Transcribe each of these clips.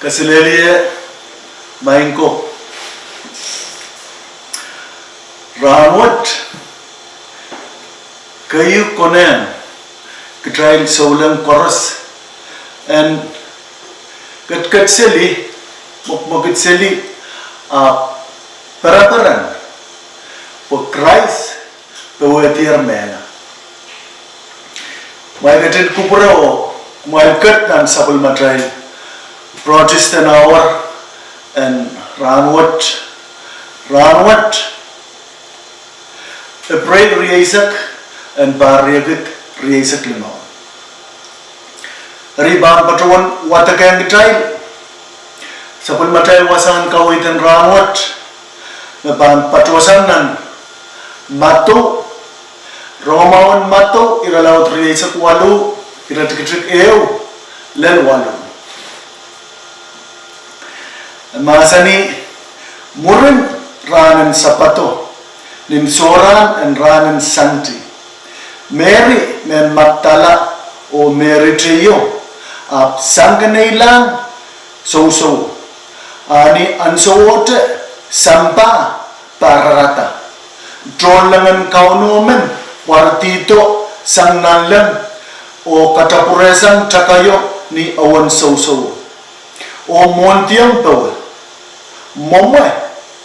Kasilelie Mainko Ranwat Kayu Konen Kitrail Solan Chorus and Katseli Mokitseli Paraparan for Christ the Wetier Man. My Gatin Kupuro, my cut and Sabul Matrail, Protestant Hour and Ranwat, a brave Riazak and Barriagit Riazak Limo. Riban Patron, what a gang trial. Sabul Matrail was on Kawit and Ranwat, the Ban Patwasanan, Mato. Romawan mato iralaut riaisak walu iratikitrik eu lel walu. Masani murin ranan sapato nin soran and ranan santi. Mary men matala o Mary trio ap sanganailang so ani ansowote sampa pararata. Trolangan kaunomen Wartito sang nalam o katapuresan takayo ni awan so o montiang paul momo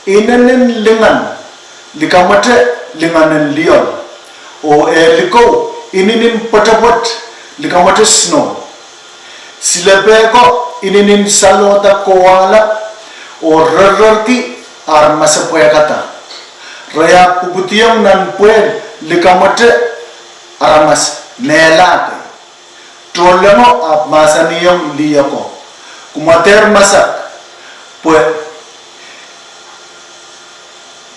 inanen lingan likamate linganen lion o eliko ininin patapot likamate snow silabeko ininin salota koala o rararki armasapoya kata raya puputiang nan puel likamate aramas melate trolemo ap masaniyam liyako kumater masak pue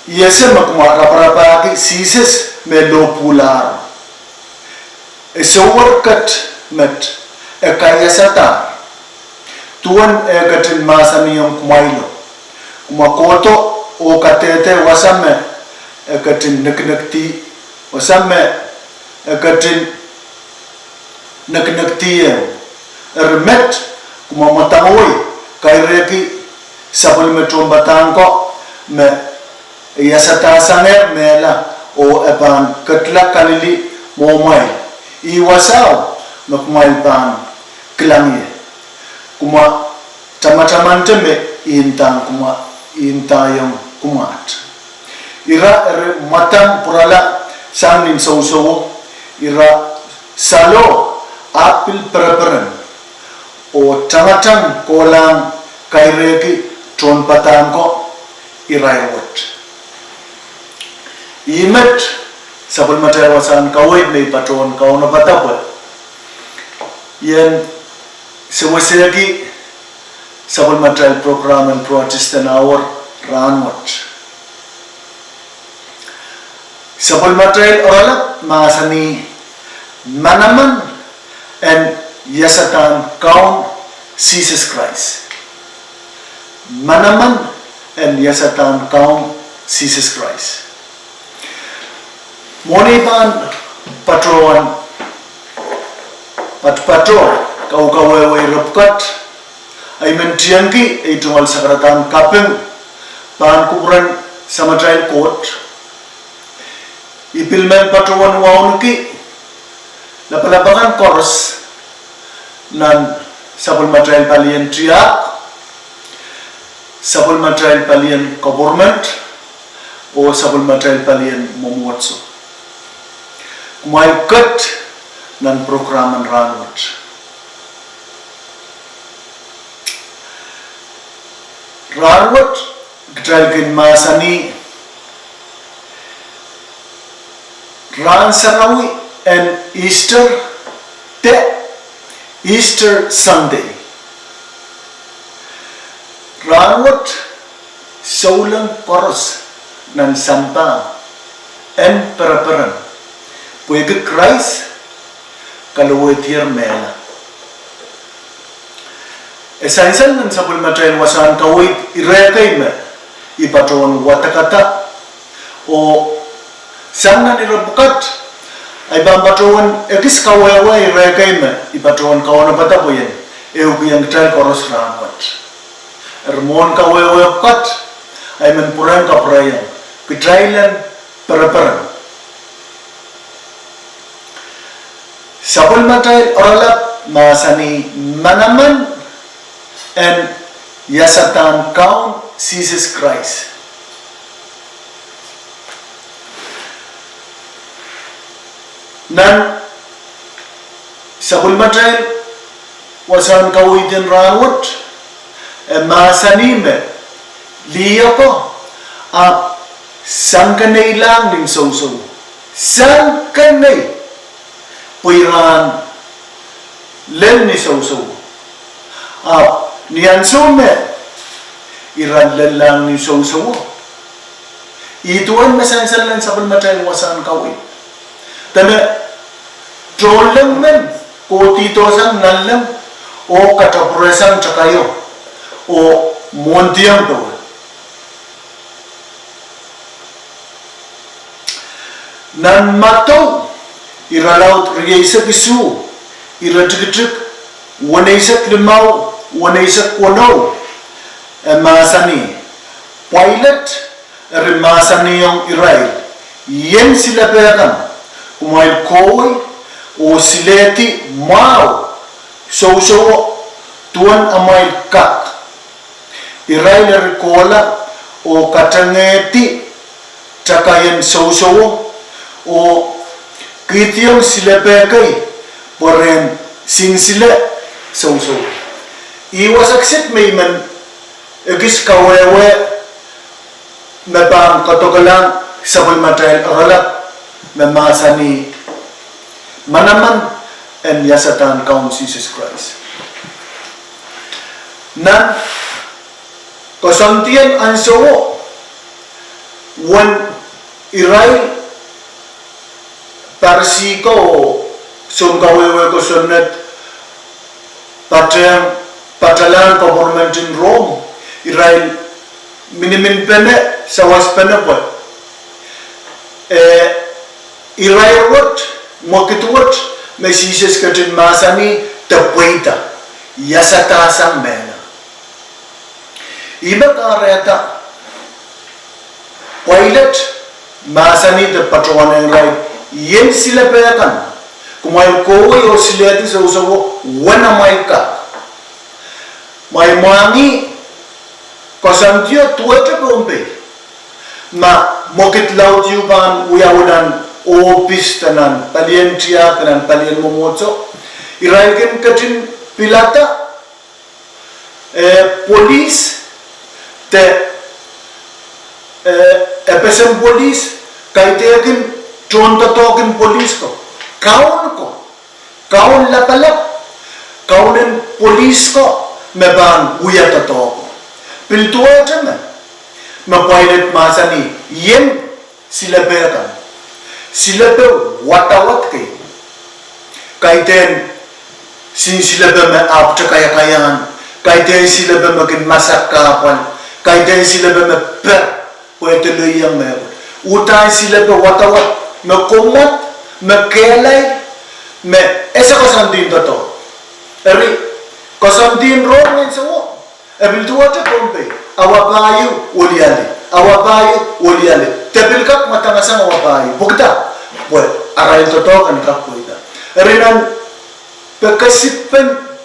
yese makuma raparapa ki sises melo pular esowarkat met ekayasata tuan egatin masaniyam kumailo kumakoto o katete wasame egatin neknekti Wasame katin naknaktiya ermet kumamatangoi kaireki sabul metron batangko me yasata sanger mela o eban katla kalili momai iwasaw makmail ban klangye kuma tamatamanteme intang kuma intayong kumat ira matang purala Sangin so ira salo apil preparan o tangatang kolang kaireki tron patangko iraywat imet sabul matawasan kawait may patron kauna patapot yan sewasegi sabul matal program and Protestant Hour Ranwat Sabul Matrail oralat masani manaman and yasatan kaun Jesus Christ. Manaman and yasatan kaun Jesus Christ. Moniban patroan patro kau kawai repkat ay mentiangki ay tungal sakratan kapeng pan kuburan sama trail court ipilmen patroan waunki lapalabangan kors nan sabul matrail palian triak sabul matrail palian government o sabul matrail palian momuatso kumay kat nan programan ranwat gitral kin masani Ransanawi and Easter Sunday. Ranwat saulang koros nan sampa and paraparan. Puega Christ kalawetier mela. Esensan nan sabul matrail wasan kawit irekay me ipatron watakata o Sangna ni rabukat ay bambatuan ekis kawai rekay me ipatuan kawan bata boyen eu yang try koros ranwat Ermon ka wewe kat ay menpuran ka perayaan. Pitrailan para-para. Sapul matay oralap masani manaman and yasatan count Jesus Christ. Nan sapul matay wasan kawitin rawat masanime liya ko sangkanay lang ning so-so. Sangkanay puiran len ni so-so. Niyan sume iran len lang ni so-so. Ituan masansalan sa palmatay wasan kawin. Tama trolang men ko tito sang nalang o katapurasang tsakayo o montiyang to. Nan mataw iralaut riyaisak isu iratiktik wanaisak limaw wanaisak wanaw masani pilot masani yung iray yen sila pekan kumail koy o sileti mau so tuan amail kak iray na rikola o katangeti tsaka yan so o kitiyong sila pekay poren sin sila so iwasaksit may man egis kawewe mabang katogalang sabay matay aralak mamasani manaman and yasatan kaum Jesus Christ nan kasantian anso wan iray Parsi ko sungkawewe ko sunat patalan government in Rome Israel minimin pene sawas pene po Israel wat mokitwat mesises katin masani tapuita yasata sang mena iba kareta pilot masani te patrona Israel yen sila pekan kumail kowe o silati sa usawo wana maika may mangi kasantyo tuwete pompe ma mokit laut yuban uyawudan opis tanan palien tia kanan palien momotso irailken katin pilata polis te epesem polis kaitekin contoh token polis ko kaun lapalap kaunen polis ko meban uyat to piltua jana mapailet masani yen silabekan silabe watawat kaiten sin silabe me apta kayan kaiten silabe makin masak kapan kaiten silabe me per poete leyang me utai silabe watawat mekomat, mekelai, me esa kosantin toto. Eri kosantin romen semua. Ebil tua te pompe. Awabayu uliali. Tebil kap matangasang awabayu. Bukta. Boy, arayin toto kan kap boyda. Eri nan pekasipen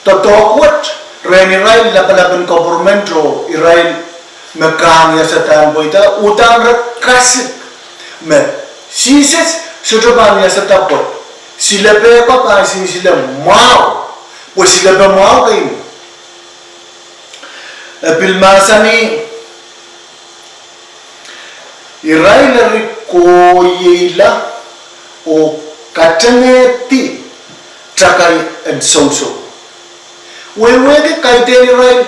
toto kuat. Reni rail lapalaban government ro irail mekang ya setan boyda. Utang rekasip. Me sises sudah ya setapot sila pepa kasi sila mau po sila ba mau kayo pilmasani irailari koyela o kataneti takay and so wewe kaiteni irail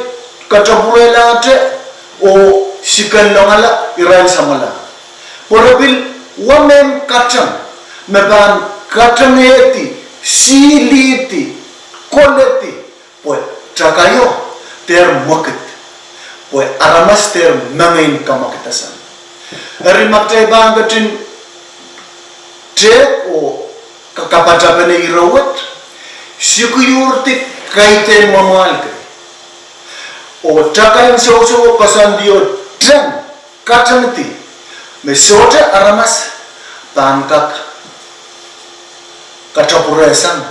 katapurela ate o sikal langala irail samala Purabil wamen kacang meban kacangeti siliti koleti poe cakayo ter moket poe aramas ter mangain kamakitasan eri makte bangatin te o kakapatapene irawat sikuyurti kaiten mamalke o taka yang so kasan dio tren katamiti me sote aramas pankak katapuresan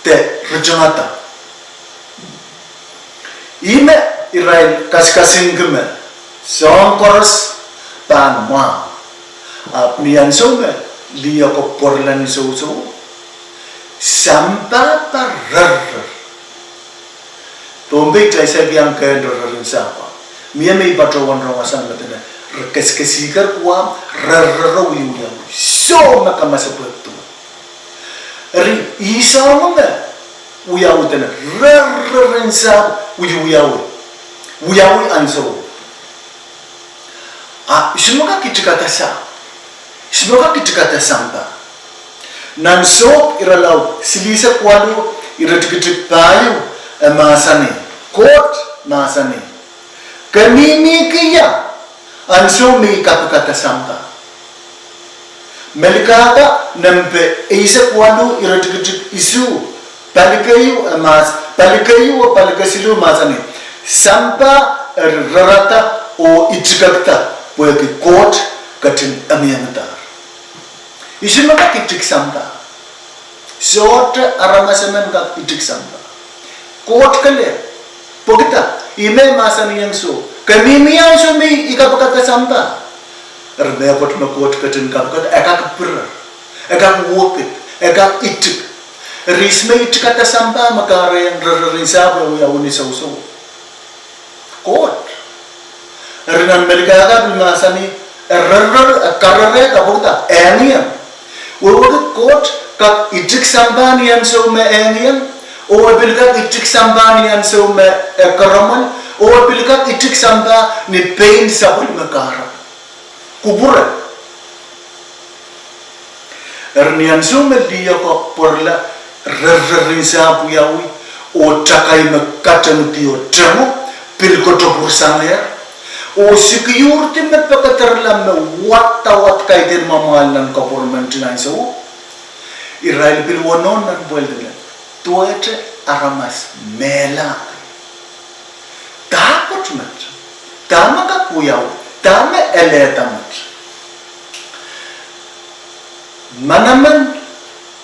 te rejangata ime Israel kaskasing geme song koros pan ma apnian some dia ko porlan so sampa parar tombe taisa yang kain rarin sapa mia mei patrowan rawasan latena rekes-kesikar kuam rarraw yung so makamasapatu ri isa mga uyaw tena rarrarin sap uyaw anso semoga kita kata sampa nan sok iralau silisa kwadu iratik tayo masane kot masane kanini kaya anso mi kata sampa melikata nampe isa kwadu iratik isu palikayu palikasilu masane sampa rarata o itikakta poeki kot katin amiyantar isu maka itik sampa sot aramasaman ka itik sampa kot kale pogita ime masani yang so kamimi yang so mi ikapakata sampa rbe pot ma kot katin kapkat ekakpur ekak itik risme itikata sampa makara yang rarisa ya uni so kot renan mereka masani karare kapokta enian wogot kot kak itik sambanian so me enian o bilka itik sambanian so me karaman o bilka itik samba ni pain sabul makara kubura ernian so me dia ko porla rarrisa puyawi o takai makatan tio tramo pilkoto bursanger o secure tim met pakatarlam wat kaiten mamalan government nan so Israel bil wonon nan bolde tuete aramas mela takot mat tamaka kuyaw tame eletamat manaman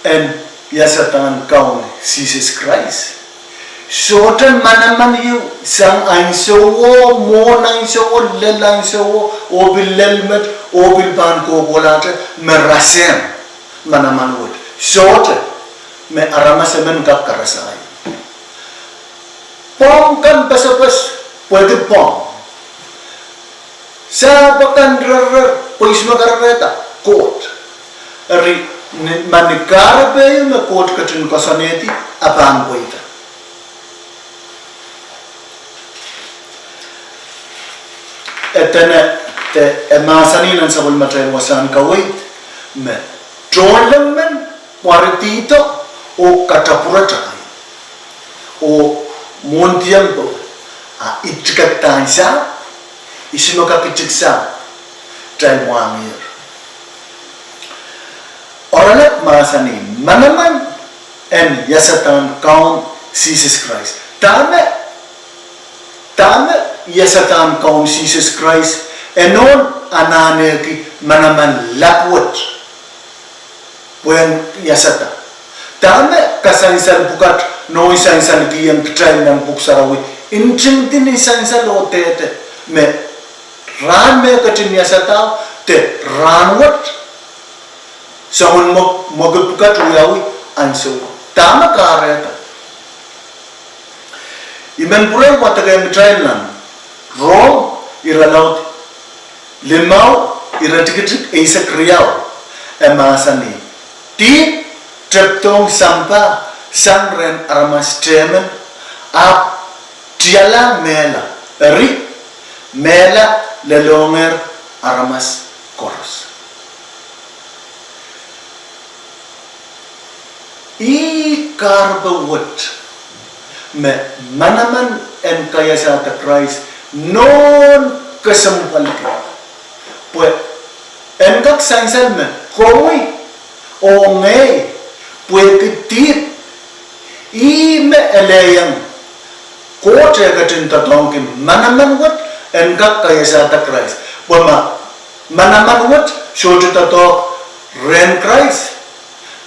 en yasatan kaun Jesus Christ Sotan manaman yu sang ainsowo mon ainsowo lel ainsowo obil lelmet obil ban ko bolate merasem manaman wod sotan me arama semen kap karasai pom kan pas pwede pom sabakan rar pois magareta kot ri manikarbe me kot katin kosaneti apang poita etene te emasani nan sabul matay wasan kawait me trollemen partito o katapurata o montiampo a itikataisa isinoka kitiksa try muamir oralat masani manaman en yasatan kaum Jesus Christ tame yasatan kaum Jesus Christ enon anane ki manaman lapwat poyan yasata tame kasansan bukat no sansan ki yang train nang buksarawi injintin sansan lotete me ran me katin yasata te ranwat sahun mogebukat uyawi anso tama kareta iman pura wataga yang train nan Rome iralaut limau iratikit isa kriyaw emasani ti treptong sampa sanren aramas temen ap tiala mela eri mela lelonger aramas koros I karbawat me manaman en kaya sa Christ non kesempat pues en kak sansal me koi o ngai pues ketit I me elayang Kote katin tatong ki manaman wat engkak kaya sa ta Christ. Puma manaman wat shoju tatok ren Christ.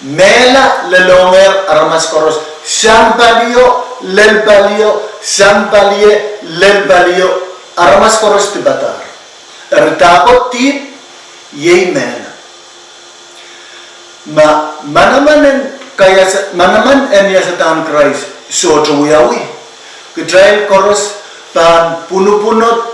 Mela lelonger aramas koros sampalio lelbalio sampalie lelbalio aramas koros tibatar. Ertakot tip yei mela. Manaman en yasatan Christ shoju yawi. Ketrail koros pan puno-punot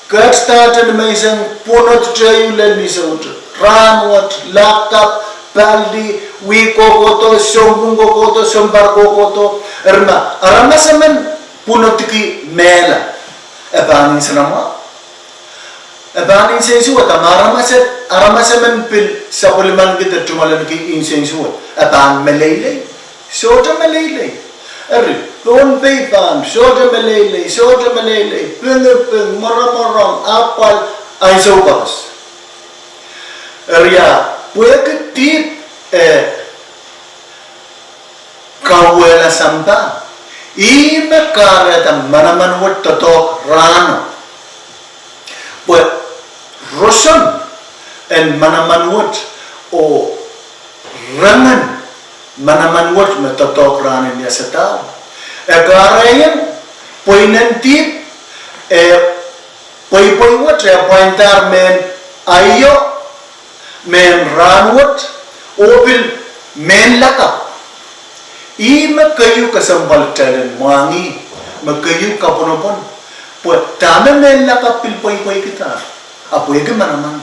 kerstatan meisang punot trayulan misot ramot lakap baldi wiko koto sombung koto sombar koto erma aramasaman punot ki mela ebanin sanama ebanin sensuat aramasaman pil sapuliman kita tumalan ki insensuat eban melele soda melele Don peipan, soda melele, peng, morong, apal, ay sopas. Puede tip kawela samba. Ime kareta manaman wat totok rano. Pues roson en manaman wat o rangan manaman wat metotok rano niya sa tao. Karayan poinantip poi wat ya pointar men ayo men ranwat opil men lakap ima kayu kasambal talen mangi makayu kaponopon po tama men lakap pil poi kita apoy ke manaman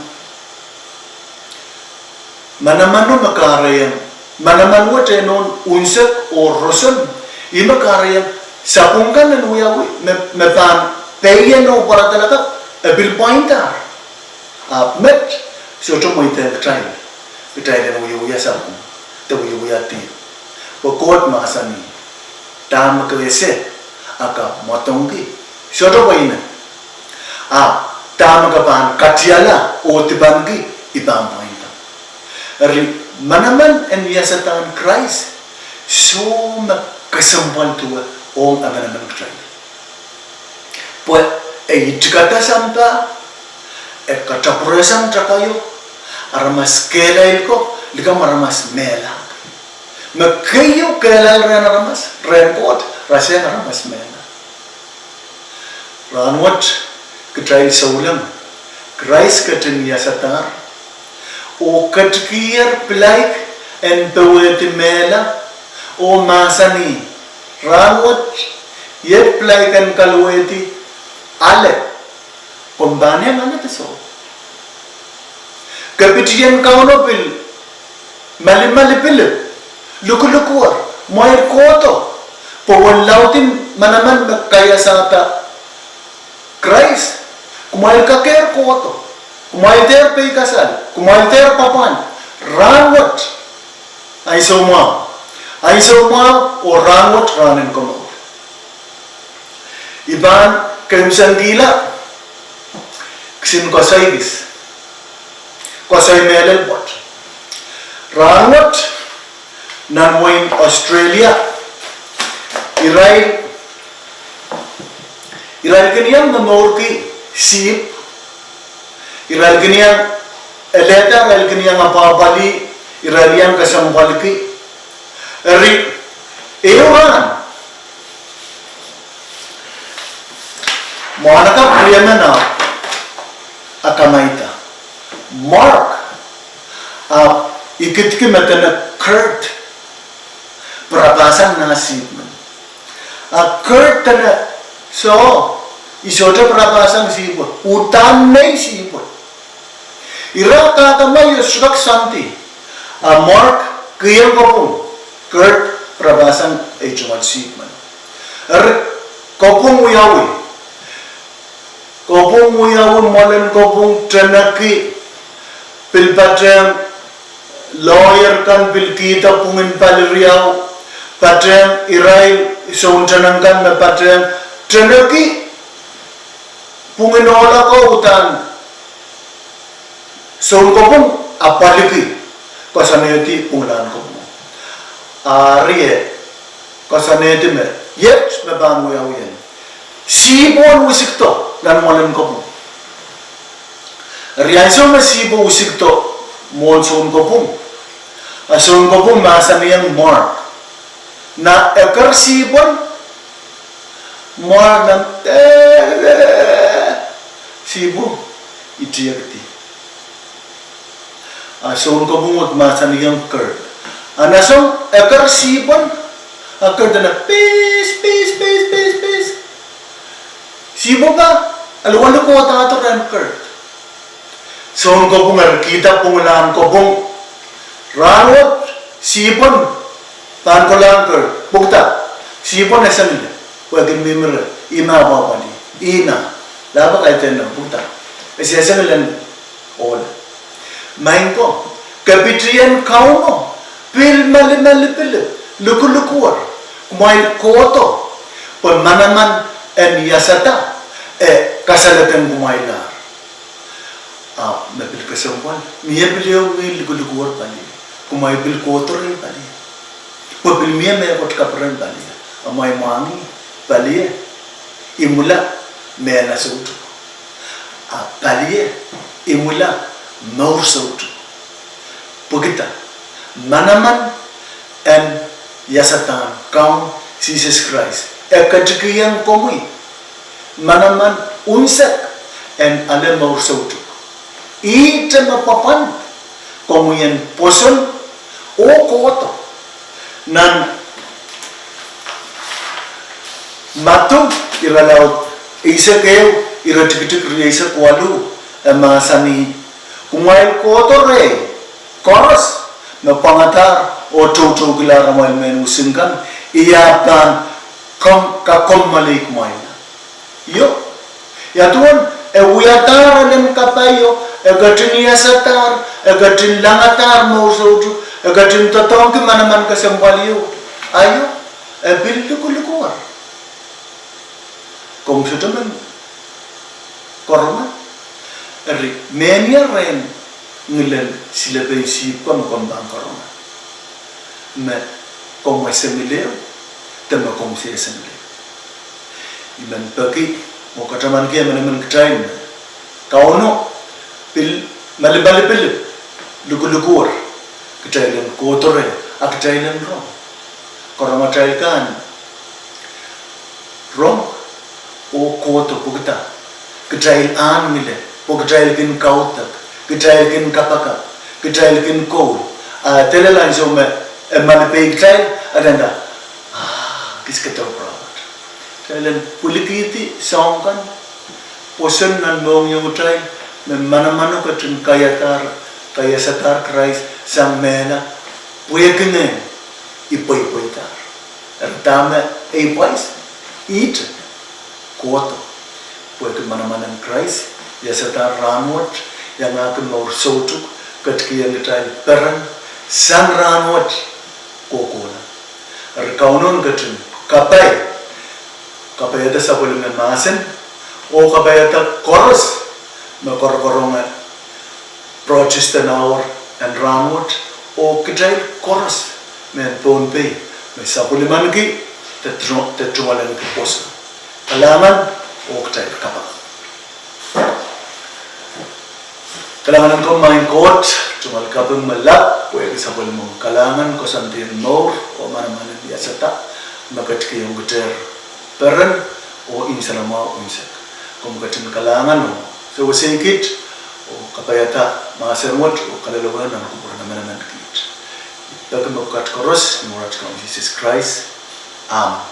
no makarayan manaman wat enon unsak o roson ima karya sapungkan dan uyawi mepan peyen no para talaga bil pointer met soto mo ite try dan uyawi sapung te uyawi ati pokot masani tam kese aka motongi soto boina tam ka pan katiala o tibangi ibang pointer manaman en yasatan Christ so kesempatan tua om aman kerja. Pues itikata sampa kata perusahaan terkayu aramas kelai ko lika aramas mela. Makayu kelai ren aramas report rasa aramas mela. Ranwat ketrail saulam Christ ketin yasatar o ketkir plaik en peweti mela o masani rawat yet plaikan kalweti ale kombanya mana teso kapitian kauno pil mali pil lukuar moir koto powon lautin manaman kaya sata Christ kumail kaker koto kumail ter peikasal kumail ter papan rawat ay semua orang wat ranen kono. Iban kemsan gila ksin kosaigis. Kosai melel bot. Ranwat nanwain Australia. Israel kenian menorki sip. Israel kenian eleta Israel kenian apa bali Israelian kasambalki. Ewan Monica Priamana Akamaita Mark ikitki metana Kurt Prabasan nasibman Kurt tana so isote prabasan sibo utan nei sibo iraka kamayo sudak santi Mark kiyang kopong Kurt Prabasan H1 Sigman. Kopong uyawi molen kopong tenaki pilpatrem lawyer kan pilkita pungin paliriaw patrem iray isuntanangkan na patrem tenaki pungin ola ko utan so kopong apaliki kasaneti punglan ko Ariye kasaneti me yet meban we awen sibon usikto dan molen ko rianso masibo usikto monson ko pum ason ko pum masaniyang mark na ekar sibon mark na sibo itiyakti ason ko pum at masaniyang kar anasong ekar sibon akar na peace sibo ka alwalo ko tato ran kar son ko pum kita pungulan ko pum ranot sibon tan ko lang kar bukta sibon esan le wagin mimre ima baba ni ina laba kay tenno bukta esan le all main ko kapitrian kauno pil mali pil lukuwar kumail koto pon manaman en yasata kasalatan kumailar nabil kesembuhan mia beliau mil lukuwar bali kumai bil kotor bali pil mia me kot kapran bali amai mangi bali imula mena sautu bali imula maur sautu pugita manaman and yasatan kaum Jesus Christ ekadikiyang komui manaman unsak and ale maur sautu ite mapapan komuyan poson o koto nan matu iralaut isa kayo iratikitik isa kwalu masani kumail koto re koros na pangatar o toto gila ramal men usingkan iyapan kakom malik kumail yo ya tuan uyatar alem kapayo gatin yasatar gatin langatar mausotu gatin totong ki manaman kasambaliyo ayo bildu kulukuar kom sudaman korona ri menia ren ngilen silaben si kom bang korona me kom semileo tema kom si semileo iban pagi mo kataman ke manaman ktain kauno pil malibali pil lukuwar kitailan kotore akitailan rom koroma tailkan rom o koto pugta kitail an mile pugtail kin kautak kitail kin kapaka kitail kin koul telelan so me malipay kitail adanda kiskataw prawat tailan pulikiti songkan poson nan mong yung tail manaman katin kaya satar Christ sang mena puyakin ipoy tar ertama pais it koto puyakin manaman Christ ya satar ranwat yang akan mau sotuk katkiyan tayo peran sang ranwat kokola kaunon katin kapay ada sabol masen o kapay ada koros korong Protestant Hour and Ramwood o kajay koros men ponpe may sapuliman ki tetrualan ki posa kalaman o kajay kapak kalangan ko main kot tumal kapeng malap pwede sapulimang kalangan ko santin more o manamanan yasata magat ki yung guter peran o insalama unsak kung katin kalangan o so wasingkit o kapayata mga sermot o kalalawan na nakupura naman naman kit. Ipagkamukat koros, murat kang Jesus Christ. Amen.